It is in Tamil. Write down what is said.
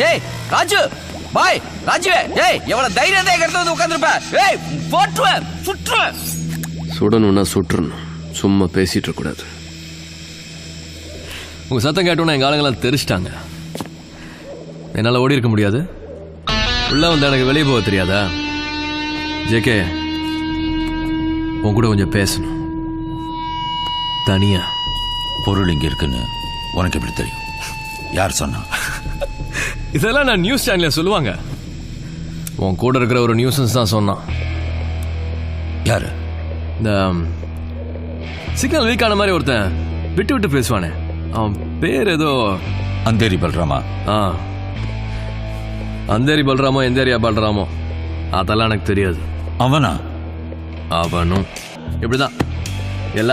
ஏய் ராஜு பாய் ராஜு ஏய் எவ்வளவு தைரியத்தை எடுத்து வந்து உட்கார்ந்திருப்ப ஏய் போட்டுவேன் சுற்றுவேன். சுடணும்னா சுட்டுறணும், சும்மா பேசிட்டு இருக்க கூடாது. உங்க சத்தம் கேட்டோன்னா எங்க ஆளுங்கெல்லாம் தெரிச்சிட்டாங்க. என்னால ஓடி இருக்க முடியாது. உள்ள வந்து எனக்கு வெளியே போக தெரியாதா? ஜேகே, உன் கூட கொஞ்சம் பேசணும் தனியா. பொருள் இங்க இருக்குன்னு உனக்கு எப்படி தெரியும்? யார் சொன்னா? இதெல்லாம் நான் நியூஸ் சேனல்ல சொல்லுவாங்க. உன் கூட இருக்கிற ஒரு நியூஸன்ஸ் தான் சொன்னான். யாரு? இந்த சிக்னல் வீக் ஆன மாதிரி ஒருத்தன் விட்டு விட்டு பேசுவானே, அவன் பேர் ஏதோ அந்தேரி பல்ராமா. அந்தேரி பல்ராமோ எந்தேரியா பல்ராமோ அதெல்லாம் எனக்கு தெரியாது. அவனா? அவனும் இப்படிதான் எல்லா